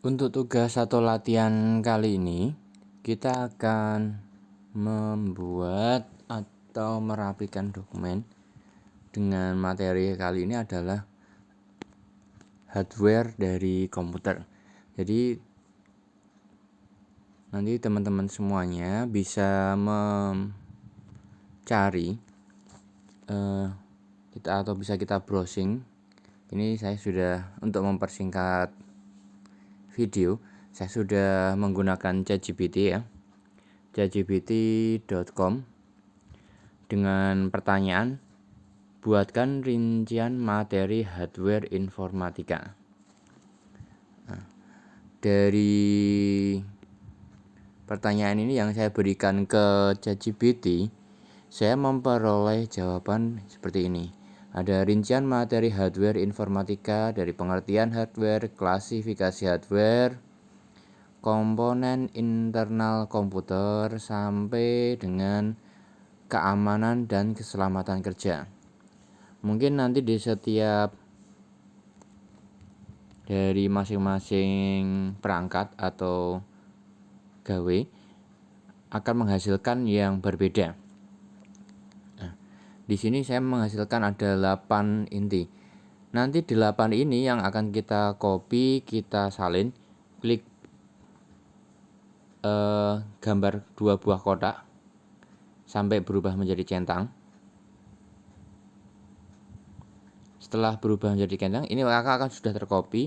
Untuk tugas atau latihan kali ini, kita akan membuat atau merapikan dokumen dengan materi kali ini adalah hardware dari komputer. Jadi nanti teman-teman semuanya bisa mencari bisa kita browsing. Ini saya sudah, untuk mempersingkat video, saya sudah menggunakan ChatGPT ya, chatgpt.com, dengan pertanyaan buatkan rincian materi hardware informatika. Dari pertanyaan ini yang saya berikan ke ChatGPT, saya memperoleh jawaban seperti ini. Ada rincian materi hardware informatika dari pengertian hardware, klasifikasi hardware, komponen internal komputer, sampai dengan keamanan dan keselamatan kerja. Mungkin nanti di setiap dari masing-masing perangkat atau gawe akan menghasilkan yang berbeda. Di sini saya menghasilkan ada 8 inti. Nanti 8 ini yang akan kita copy, kita salin, klik gambar 2 buah kotak sampai berubah menjadi centang. Setelah berubah menjadi centang, ini maka akan sudah tercopy.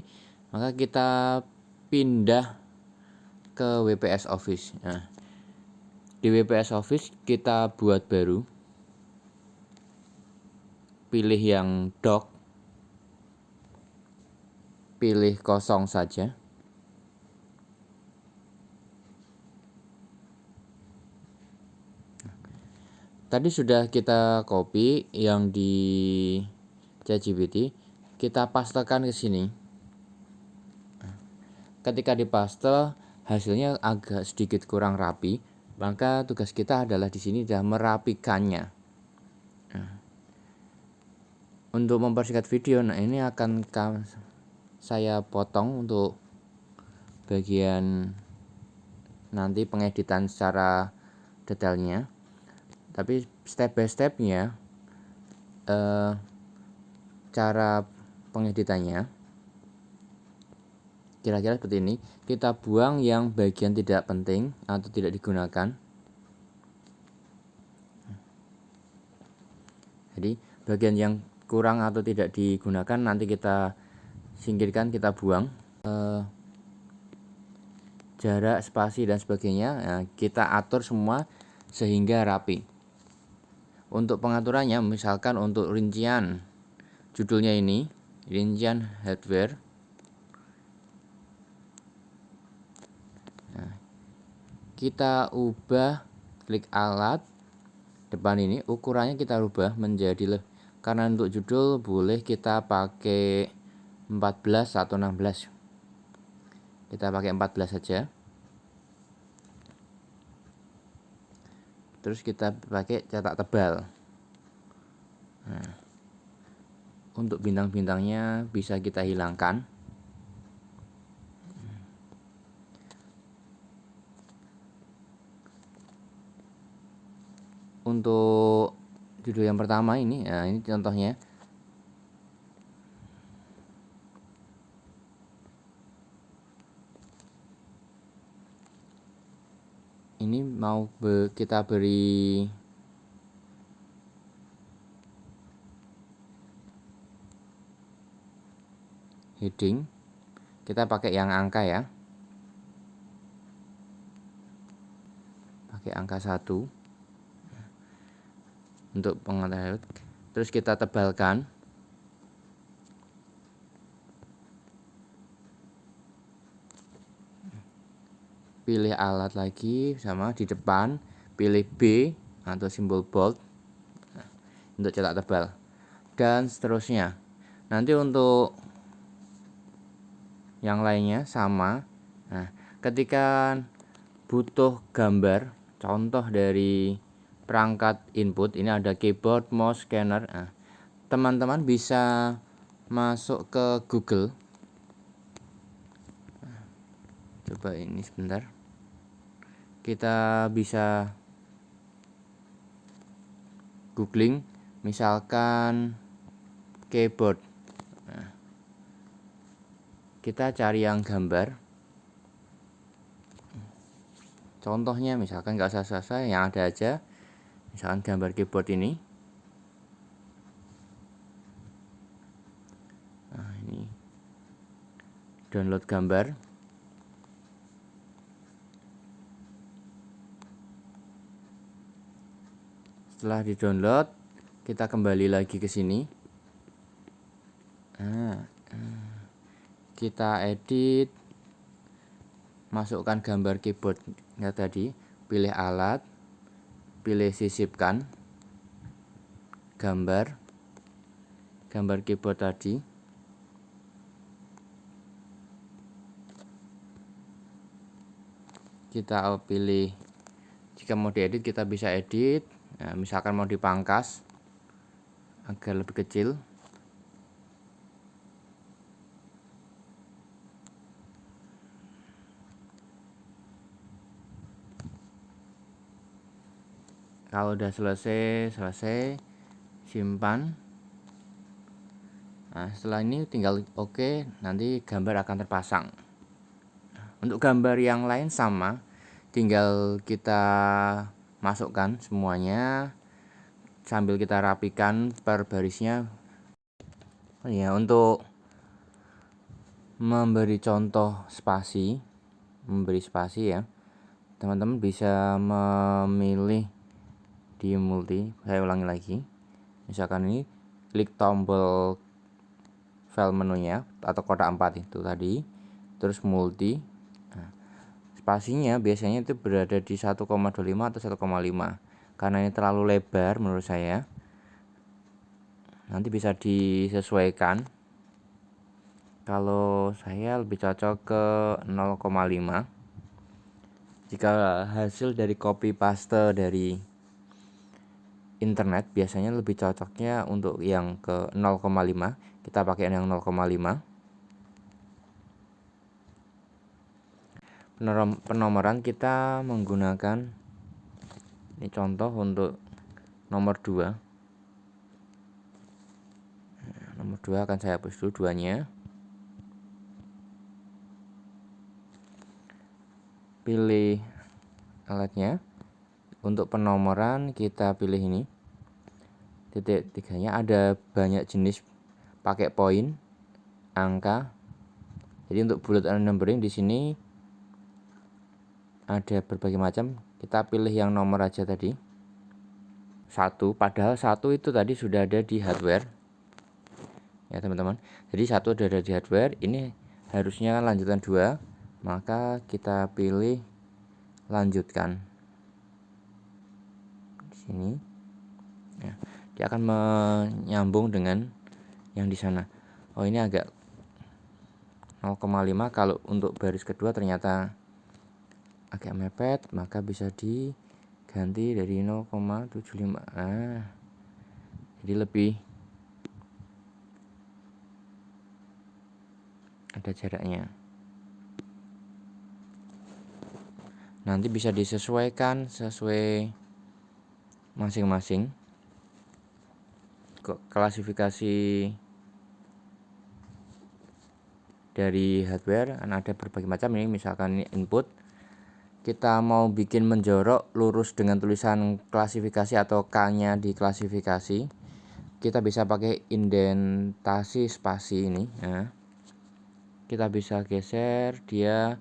Maka kita pindah ke WPS Office. Nah, di WPS Office kita buat baru, pilih yang doc, pilih kosong saja. Tadi sudah kita copy yang di ChatGPT, kita pastekan ke sini. Ketika dipaste, hasilnya agak sedikit kurang rapi, maka tugas kita adalah di sini adalah merapikannya. Untuk mempersingkat video, ini akan saya potong untuk bagian nanti pengeditan secara detailnya. Tapi step by stepnya, cara pengeditannya kira-kira seperti ini. Kita buang yang bagian tidak penting atau tidak digunakan. Jadi bagian yang kurang atau tidak digunakan nanti kita singkirkan, kita buang. Jarak, spasi, dan sebagainya kita atur semua sehingga rapi. Untuk pengaturannya, misalkan untuk rincian judulnya ini, rincian hardware. Kita ubah, klik alat depan ini, ukurannya kita ubah menjadi karena untuk judul boleh kita pakai 14 atau 16. Kita pakai 14 saja. Terus kita pakai cetak tebal. Nah, untuk bintang-bintangnya bisa kita hilangkan. Untuk judul yang pertama ini, nah ini contohnya. Ini mau kita beri heading, kita pakai yang angka ya, pakai angka 1 untuk pengetahuan. Terus kita tebalkan. Pilih alat lagi, sama di depan pilih B atau simbol bold untuk cetak tebal, dan seterusnya. Nanti untuk yang lainnya sama. Nah, ketika butuh gambar contoh dari perangkat input, ini ada keyboard, mouse, scanner. Nah, teman-teman bisa masuk ke Google. Coba ini sebentar. Kita bisa googling misalkan keyboard. Nah, kita cari yang gambar. Contohnya misalkan nggak usah yang ada aja. Misalkan gambar keyboard ini. Nah, ini download gambar. Setelah di-download, kita kembali lagi ke sini. Kita edit, masukkan gambar keyboardnya tadi, pilih alat, pilih sisipkan gambar keyboard tadi. Kita pilih, jika mau diedit kita bisa edit. Nah, misalkan mau dipangkas agar lebih kecil. Kalau udah selesai, simpan. Nah, setelah ini tinggal oke, nanti gambar akan terpasang. Untuk gambar yang lain sama, tinggal kita masukkan semuanya sambil kita rapikan per barisnya. Ya, untuk memberi spasi ya, teman-teman bisa memilih di multi. Saya ulangi lagi, misalkan ini klik tombol file menunya atau kotak 4 itu tadi, terus multi. Nah, spasinya biasanya itu berada di 1,25 atau 1,5. Karena ini terlalu lebar menurut saya, nanti bisa disesuaikan. Kalau saya lebih cocok ke 0,5. Jika hasil dari copy paste dari internet, biasanya lebih cocoknya untuk yang ke 0,5. Kita pakai yang 0,5. Penomoran kita menggunakan, ini contoh untuk nomor 2. Nomor 2 akan saya hapus dulu duanya. Pilih alatnya. Untuk penomoran kita pilih ini. Titik 3-nya ada banyak jenis, pakai poin, angka. Jadi untuk bullet and numbering di sini ada berbagai macam. Kita pilih yang nomor aja tadi. 1, padahal 1 itu tadi sudah ada di hardware. Ya, teman-teman. Jadi 1 sudah ada di hardware, ini harusnya lanjutan 2, maka kita pilih lanjutkan. Di sini. Ya, dia akan menyambung dengan yang di sana. Oh, ini agak 0,5. Kalau untuk baris kedua ternyata agak mepet, maka bisa diganti dari 0,75. Jadi lebih ada jaraknya. Nanti bisa disesuaikan sesuai masing-masing. Klasifikasi dari hardware kan ada berbagai macam. Ini misalkan ini input, kita mau bikin menjorok lurus dengan tulisan klasifikasi atau K-nya di klasifikasi, kita bisa pakai indentasi spasi ini. Nah, kita bisa geser dia,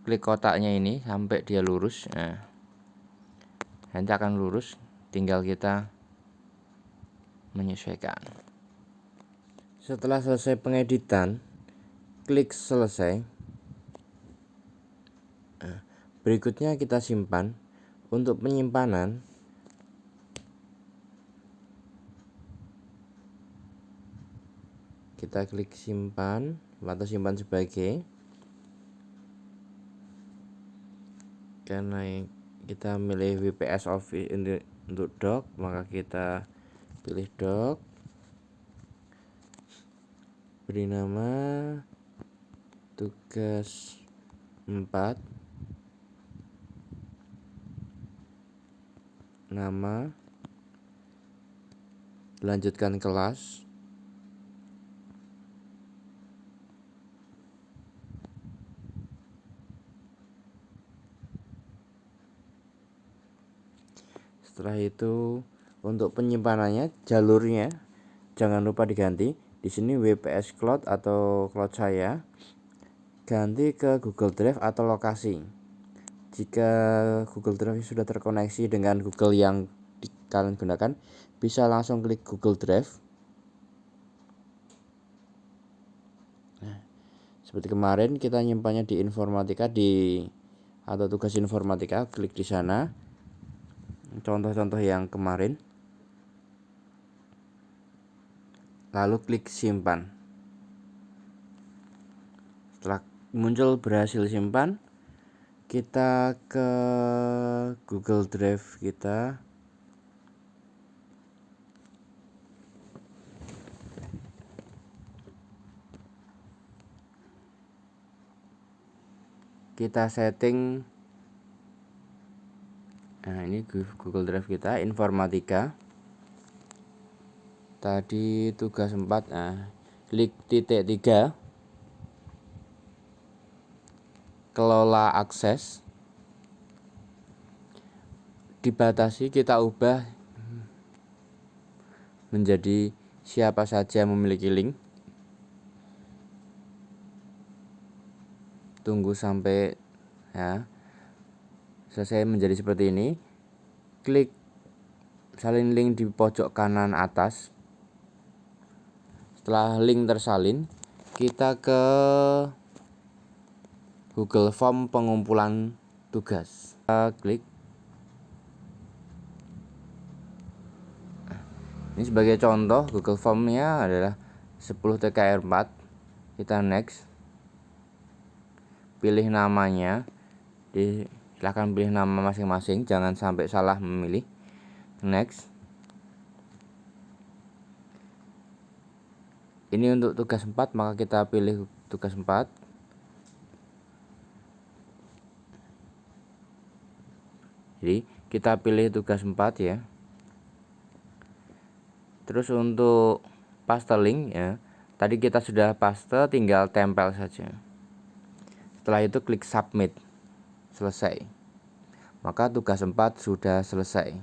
klik kotaknya ini sampai dia lurus. Nah, nanti akan lurus, tinggal kita menyesuaikan. Setelah selesai pengeditan, klik selesai. Nah, berikutnya kita simpan. Untuk penyimpanan, kita klik simpan atau simpan sebagai. Karena kita milih WPS Office untuk doc, maka kita pilih doc, beri nama tugas 4, nama, lanjutkan kelas, setelah itu untuk penyimpanannya, jalurnya jangan lupa diganti. Di sini WPS Cloud atau cloud saya, ganti ke Google Drive atau lokasi. Jika Google Drive sudah terkoneksi dengan Google yang kalian gunakan, bisa langsung klik Google Drive. Nah, seperti kemarin kita nyimpannya di informatika atau tugas informatika, klik di sana. Contoh-contoh yang kemarin. Lalu klik simpan. Setelah muncul berhasil simpan, kita ke Google Drive kita. Kita setting. Nah, ini Google Drive kita, informatika. Tadi tugas 4. Nah, klik titik 3. Kelola akses. Dibatasi, kita ubah menjadi siapa saja memiliki link. Tunggu sampai ya selesai menjadi seperti ini. Klik salin link di pojok kanan atas. Setelah link tersalin, kita ke Google Form pengumpulan tugas. Kita klik. Ini sebagai contoh, Google Form-nya adalah 10 TKR 4. Kita next. Pilih namanya. Silahkan pilih nama masing-masing, jangan sampai salah memilih. Next. Ini untuk tugas 4, maka kita pilih tugas 4. Jadi kita pilih tugas 4 ya. Terus untuk paste link ya, tadi kita sudah paste, tinggal tempel saja. Setelah itu klik submit. Selesai. Maka tugas 4 sudah selesai.